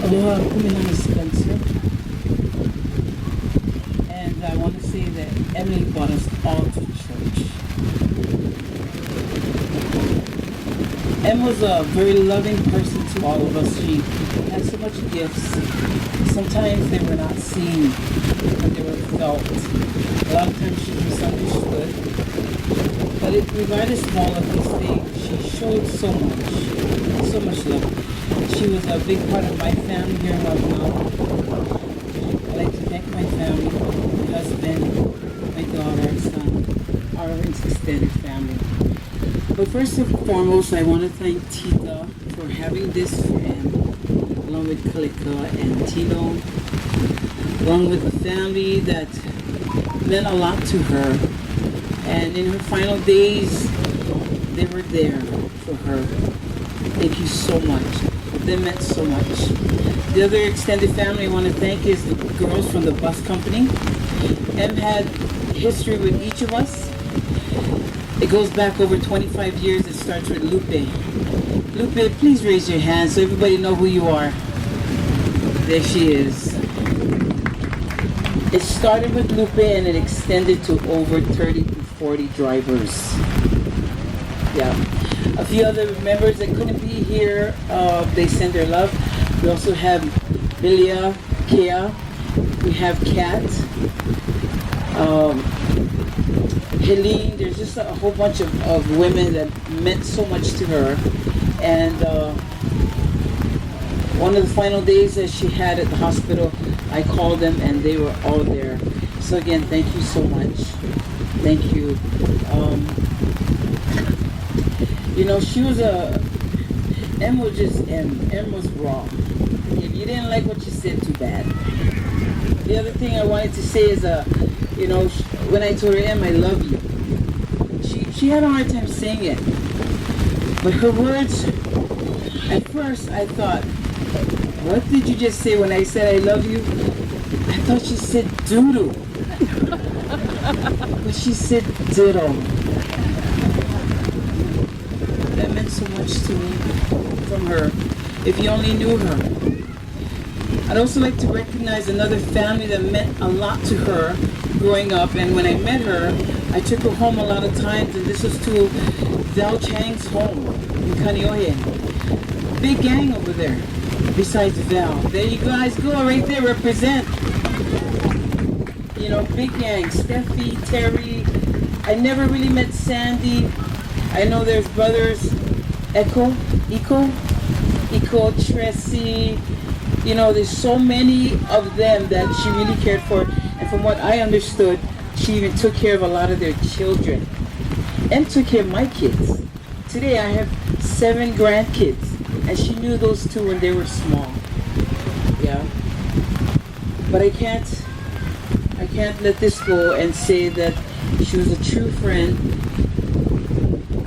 Aloha, Kuminanga Spencer. And I want to say that Emily brought us all to church. Em was a very loving person to all of us. She had so much gifts. Sometimes they were not seen, but they were felt. A lot of times she was misunderstood. But regardless of all of these things, she showed so much love. She was a big part of my family here in Guatemala. I'd like to thank my family, my husband, my daughter, son, our extended family. But first and foremost, I want to thank Tita for having this friend, along with Kalika and Tino, along with the family that meant a lot to her. And in her final days, they were there for her. Thank you so much. They meant so much. The other extended family I want to thank is the girls from the bus company. Em had history with each of us. It goes back over 25 years. It starts with Lupe. Lupe, please raise your hand so everybody know who you are. There she is. It started with Lupe and it extended to over 30 to 40 drivers. Yeah. A few other members that couldn't be here, they send their love. We also have Bilia, Kea, we have Kat, Helene. There's just a whole bunch of women that meant so much to her. And one of the final days that she had at the hospital, I called them and they were all there. So again, thank you so much. Thank you. You know, she was Em was just Em was raw. If you didn't like what she said, too bad. The other thing I wanted to say is, you know, when I told her, Em, I love you, she had a hard time saying it. But her words, at first I thought, what did you just say when I said I love you? I thought she said doo-doo. But she said ditto. That meant so much to me from her, if you only knew her. I'd also like to recognize another family that meant a lot to her growing up, and when I met her, I took her home a lot of times, and this was to Val Chang's home in Kaneohe. Big gang over there, besides Val. There you guys go, right there, represent. You know, big gang, Steffi, Terry. I never really met Sandy. I know there's brothers, Iko, Tracy. You know, there's so many of them that she really cared for. And from what I understood, she even took care of a lot of their children. And took care of my kids. Today I have 7 grandkids. And she knew those 2 when they were small. Yeah. But I can't let this go and say that she was a true friend.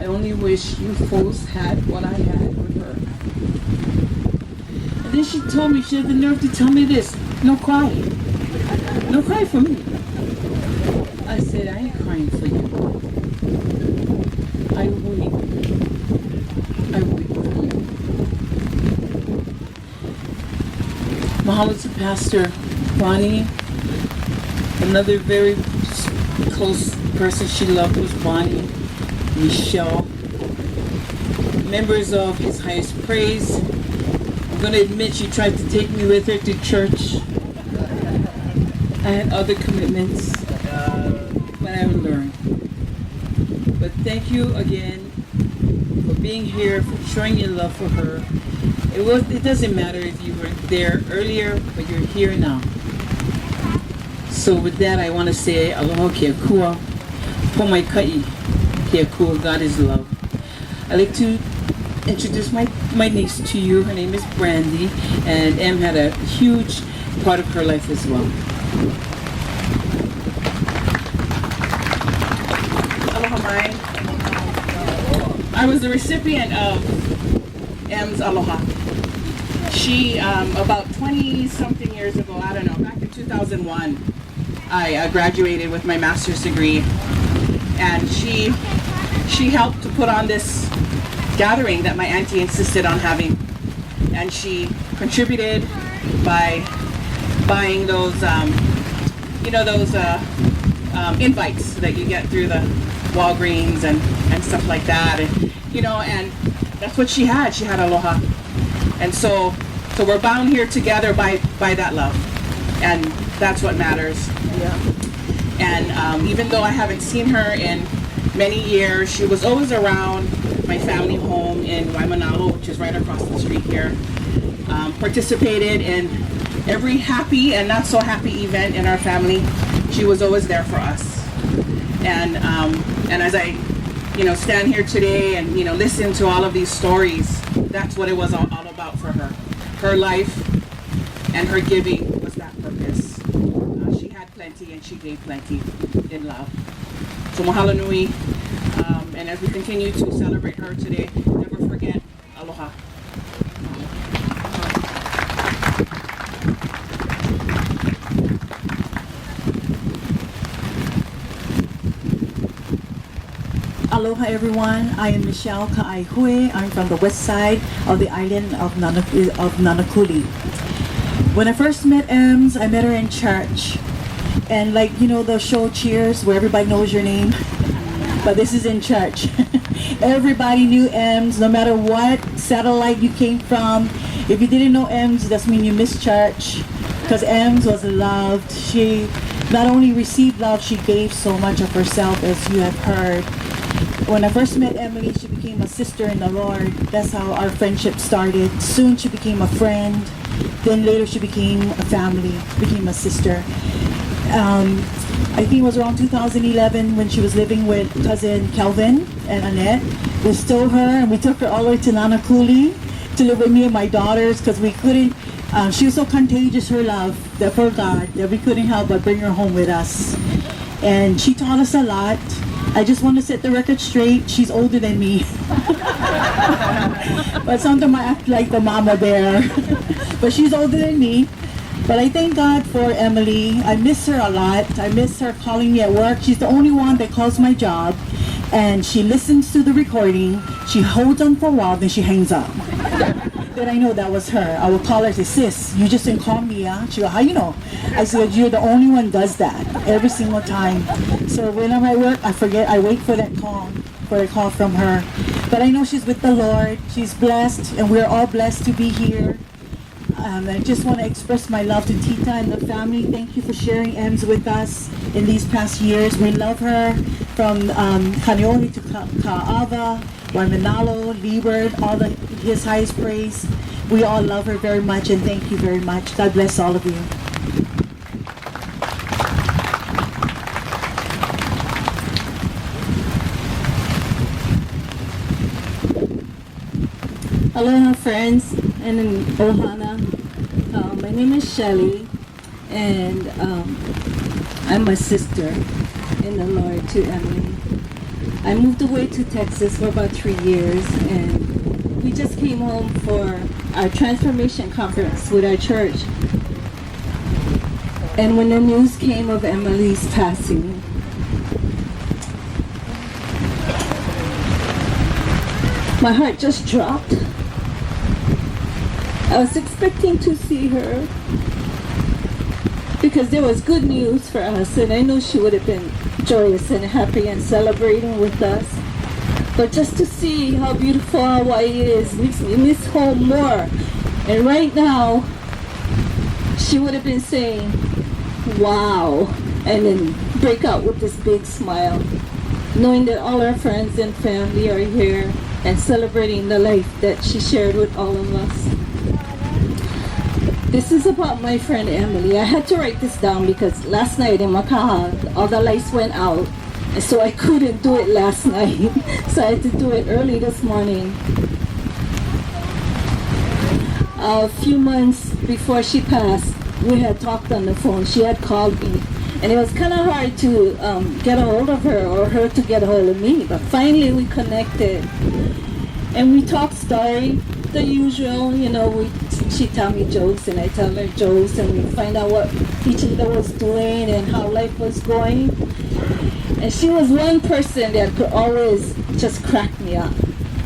I only wish you folks had what I had with her. And then she told me, she had the nerve to tell me this, no cry. No cry for me. I said, I ain't crying for you. I weep. I weep for you. Mahalo to Pastor Bonnie. Another very close person she loved was Bonnie. Michelle, members of His Highest Praise. I'm going to admit she tried to take me with her to church. I had other commitments, but I learned. But thank you again for being here, for showing your love for her. It doesn't matter if you were there earlier, but you're here now. So with that, I want to say aloha kia kua, po mai kai. Kia kua, God is love. I'd like to introduce my niece to you. Her name is Brandy, and Em had a huge part of her life as well. Aloha mai. I was the recipient of Em's Aloha. She, about 20-something years ago, I don't know, back in 2001, I graduated with my master's degree, and she helped to put on this gathering that my auntie insisted on having, and she contributed by buying those, those invites that you get through the Walgreens and stuff like that. And that's what she had. She had aloha. And so we're bound here together by that love. And that's what matters. Yeah. And even though I haven't seen her in many years, she was always around my family home in Waimanalo, which is right across the street here. Participated in every happy and not so happy event in our family. She was always there for us. And as I, stand here today and, listen to all of these stories, that's what it was all about for her. Her life and her giving was that purpose. She had plenty and she gave plenty in love. So mahalo nui. And as we continue to celebrate her today, never forget aloha. Aloha everyone, I am Michelle Ka'aihui. I'm from the west side of the island of Nanakuli. When I first met Ems, I met her in church. And like, the show Cheers where everybody knows your name, but this is in church. Everybody knew Ems, no matter what satellite you came from. If you didn't know Ems, that means you missed church, because Ems was loved. She not only received love, she gave so much of herself, as you have heard. When I first met Emily, she became a sister in the Lord. That's how our friendship started. Soon she became a friend. Then later she became a family, became a sister. I think it was around 2011 when she was living with cousin Kelvin and Annette. We stole her and we took her all the way to Nanakuli to live with me and my daughters, because we couldn't, she was so contagious, her love for God, that we couldn't help but bring her home with us. And she taught us a lot. I just want to set the record straight. She's older than me. But sometimes I act like the mama bear. But she's older than me. But I thank God for Emily. I miss her a lot. I miss her calling me at work. She's the only one that calls my job. And she listens to the recording. She holds on for a while, then she hangs up. Then I know that was her. I would call her and say, sis, you just didn't call me, huh? She go, how you know? I said, you're the only one does that every single time. So when I'm at work, I forget, I wait for that call, from her. But I know she's with the Lord. She's blessed, and we're all blessed to be here. I just want to express my love to Tita and the family. Thank you for sharing Ems with us in these past years. We love her from Kaneohe to Ka'ava, Waimanalo, Liebert, all his highest praise. We all love her very much, and thank you very much. God bless all of you. Aloha friends and ohana. My name is Shelly, and I'm a sister in the Lord to Emily. I moved away to Texas for about 3 years, and we just came home for our transformation conference with our church. And when the news came of Emily's passing, my heart just dropped. I was expecting to see her because there was good news for us, and I know she would have been joyous and happy and celebrating with us. But just to see how beautiful Hawaii is makes me miss home more. And right now, she would have been saying, wow, and then break out with this big smile, knowing that all our friends and family are here and celebrating the life that she shared with all of us. This is about my friend Emily. I had to write this down because last night in Makaha, all the lights went out, and so I couldn't do it last night. So I had to do it early this morning. A few months before she passed, we had talked on the phone. She had called me, and it was kind of hard to get a hold of her or her to get a hold of me, but finally we connected. And we talk story, the usual, she tell me jokes and I tell her jokes, and we find out what each other was doing and how life was going. And she was one person that could always just crack me up.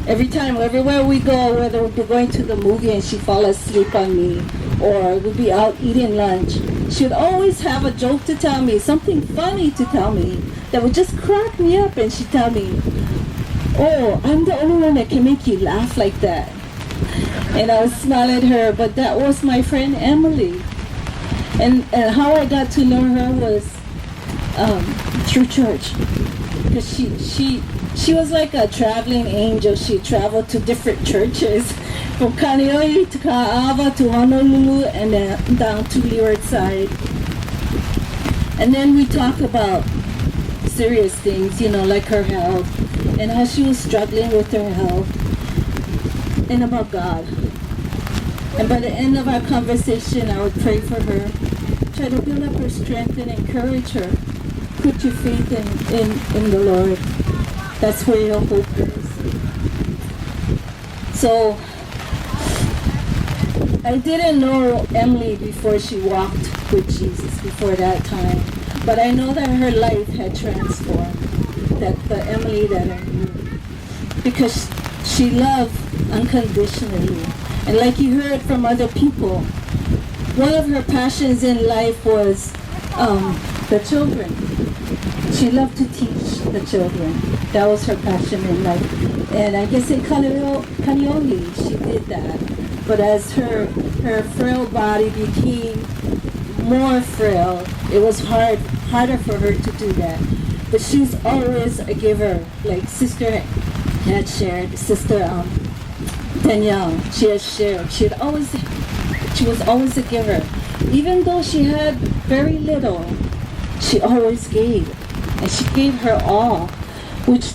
Every time, everywhere we go, whether we're going to the movie and she fall asleep on me, or we'd be out eating lunch, she'd always have a joke to tell me, something funny to tell me that would just crack me up. And she'd tell me, "Oh, I'm the only one that can make you laugh like that." And I would smile at her, but that was my friend Emily. And how I got to know her was through church. Because she was like a traveling angel. She traveled to different churches, from Kaneohe to Ka'ava to Honolulu, and then down to Leeward Side. And then we talk about serious things, like her health, and how she was struggling with her health, and about God. And by the end of our conversation, I would pray for her, try to build up her strength and encourage her. Put your faith in the Lord. That's where your hope is. So, I didn't know Emily before she walked with Jesus, before that time. But I know that her life had transformed, that the Emily that I knew. Because she loved unconditionally. And like you heard from other people, one of her passions in life was the children. She loved to teach the children. That was her passion in life. And I guess in Kaneohe, she did that. But as her frail body became more frail, it was harder for her to do that. But she's always a giver, like Sister had shared, Sister Danielle, she has shared. She was always a giver. Even though she had very little, she always gave. And she gave her all, which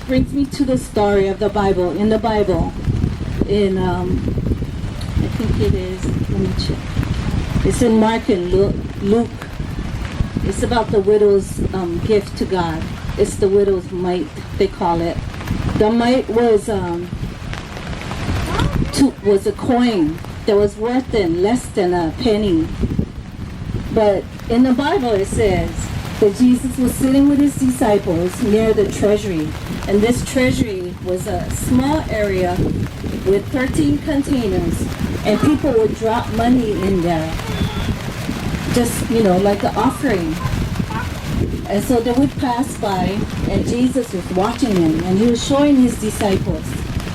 brings me to the story of the Bible. In the Bible, in I think it is, let me check. It's in Mark and Luke. It's about the widow's gift to God. It's the widow's mite, they call it. The mite was a coin that was worth less than a penny. But in the Bible it says that Jesus was sitting with his disciples near the treasury. And this treasury was a small area with 13 containers. And people would drop money in there. Just, like an offering. And so they would pass by, and Jesus was watching them, and he was showing his disciples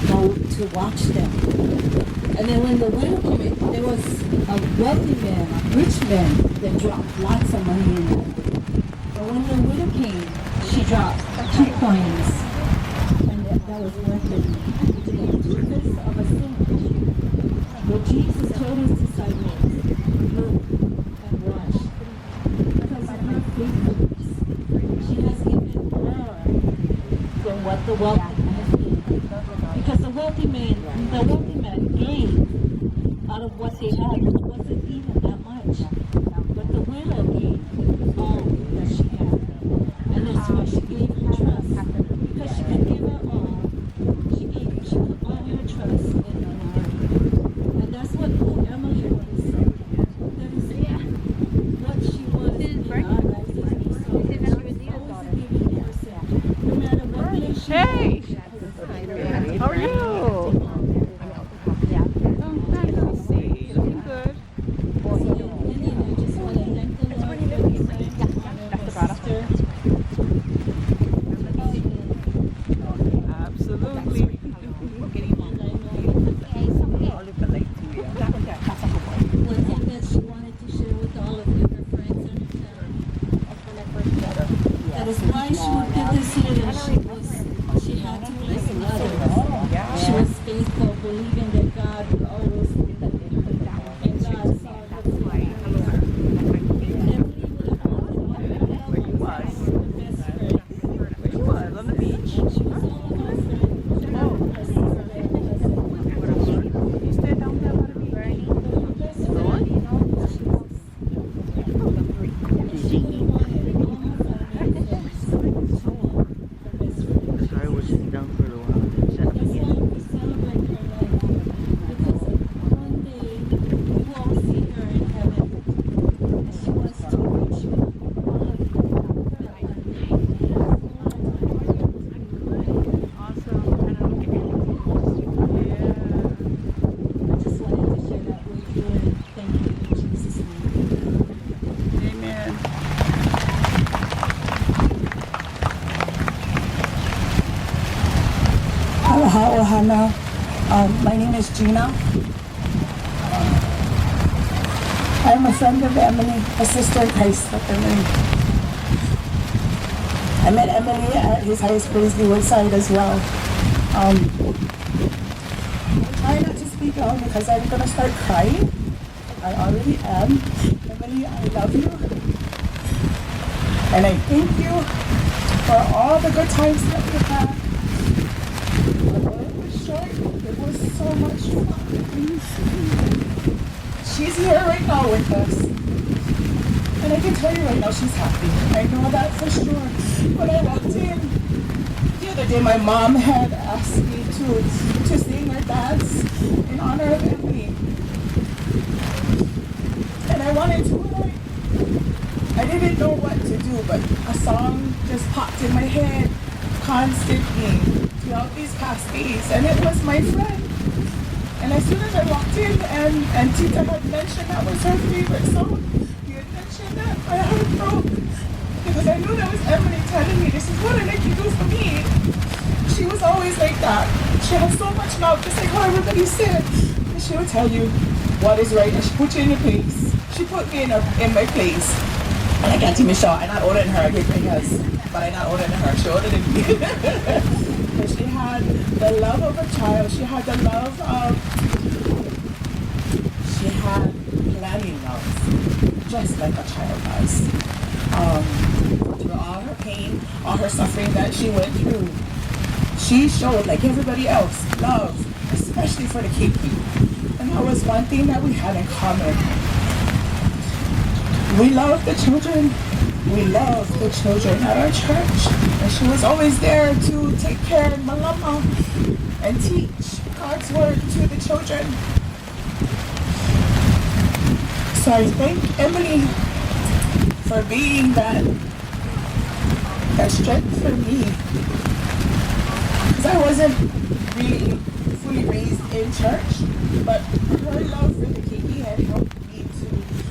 how to watch them. And then when the widow came in, there was a wealthy man, a rich man, that dropped lots of money in there. But when the widow came, she dropped 2 coins, and that was worth it. Because of a sin. But Jesus told his disciples, "Look and watch. Because of her faithfulness, she has given more than what the wealthy man gave." Because the wealthy man gave out of what they had, which wasn't even that much. But the widow gave all that she had. And that's why she gave her trust. Because she could give her all. She put all her trust in the Lord. And that's what Emily was. That is what she was in our lives. She was always a giving person. No matter what relationship. Hey! How are you? That is why she would get this here. She had to bless others. She My name is Gina. I'm a friend of Emily, a sister in Christ of Emily. I met Emily at his highest praise, the Woodside as well. Try not to speak long because I'm gonna start crying. I already am. Emily, I love you. And I thank you for all the good times that we had. Although it was short, it was so much fun. She's here right now with us. And I can tell you right now she's happy. I know that for sure. When I walked in the other day, my mom had asked me to sing or dance in honor of Emily. And I wanted to, and I didn't know what to do, but a song just popped in my head constantly throughout these past days. And it was my friend. And as soon as I walked in and Tita had mentioned that was her favorite song, you had mentioned that, my heart broke. Because I knew that was Emily telling me, this is what I like you do for me. She was always like that. She had so much love, just like how everybody said. And she would tell you what is right, and she put you in your place. She put me in my place. And I can't even show, I'm not older than her, I get fingers. But I'm not older than her, she older than me. But she had the love of a child. She had the love of, she had planning love, just like a child does. Through all her pain, all her suffering that she went through, she showed, like everybody else, love, especially for the KP. And that was one thing that we had in common. We loved the children. We loved the children at our church. And she was always there to take care of Malama and teach God's word to the children. So I thank Emily for being that strength for me. Because I wasn't really fully raised in church, but her love for the KP had helped me to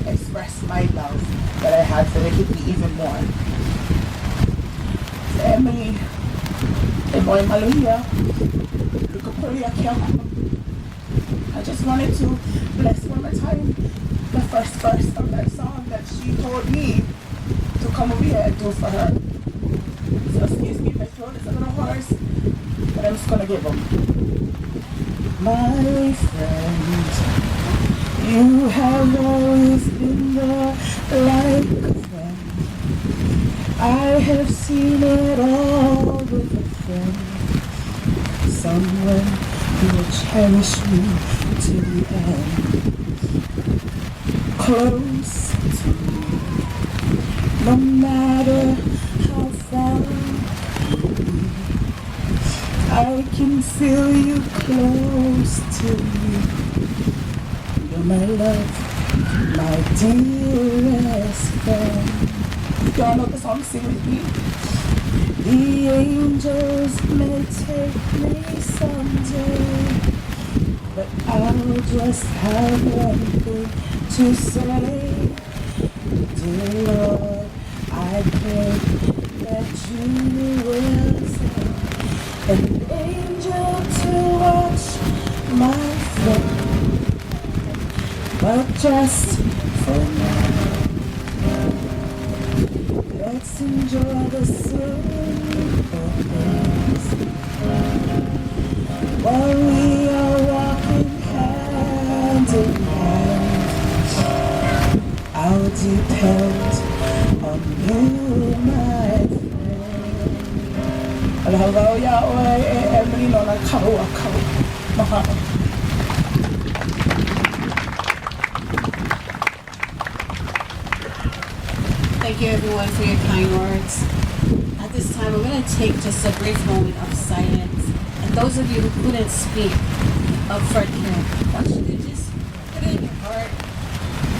express my love that I had for the KP even more. So Emily, boy Maluya, I just wanted to bless one more time the first verse of that song that she told me to come over here and do for her. So excuse me if my throat is a little hoarse, but I'm just gonna give them. My friend, you have always been there like a friend. I have seen it all with a friend. Someone who will cherish me to the end. Close to me, no matter how far you be. I can feel you close to me. You're my love, my dearest friend. Y'all know the song, sing with me. The angels may take me someday, but I'll just have one thing to say. Dear Lord, I pray that you will send an angel to watch my friend, but just for now, let's enjoy the simple things while we are walking hand in hand. I'll depend on you, my friend. Hello, Yahweh, Emily, Lola, Kawa, Mahalo. Thank you everyone for your kind words. At this time, we're going to take just a brief moment of silence. And those of you who couldn't speak up front here, I want you to just put it in your heart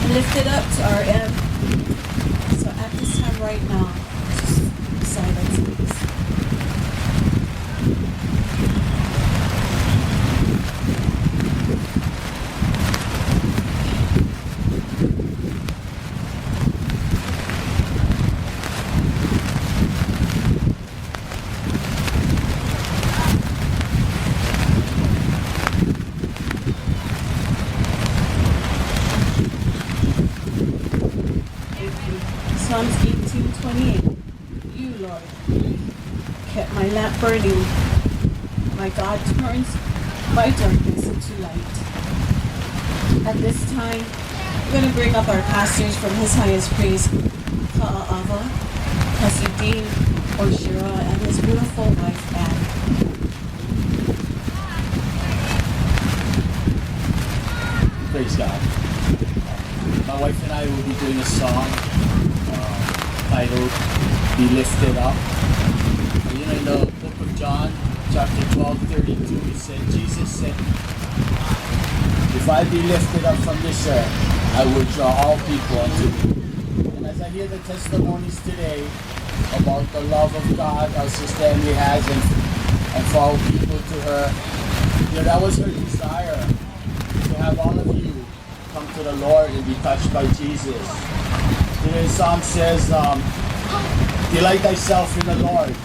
and lift it up to our M. So at this time right now, just silence, please. burning, my God turns my darkness into light. At this time, we're going to bring up our pastors from His Highest Praise, Ka'ava, Pastor Dean Oshira, and his beautiful wife, Anne. Praise God. My wife and I will be doing a song titled Be Lifted Up. You know, in the book of John, chapter 12:32, it said, Jesus said, if I be lifted up from this earth, I will draw all people unto me. And as I hear the testimonies today about the love of God our Sister Emily has and for all people to her, you know, that was her desire, to have all of you come to the Lord and be touched by Jesus. You know, the song says, delight thyself in the Lord,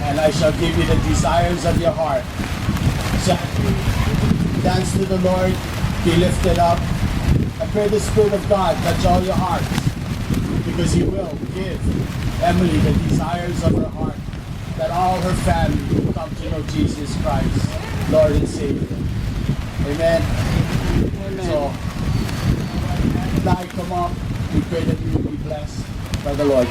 and I shall give you the desires of your heart. So dance to the Lord, be lifted up. I pray the Spirit of God touch all your hearts, because He will give Emily the desires of her heart, that all her family will come to know Jesus Christ, Lord and Savior. Amen. So, now come up. We pray that you will be blessed by the Lord.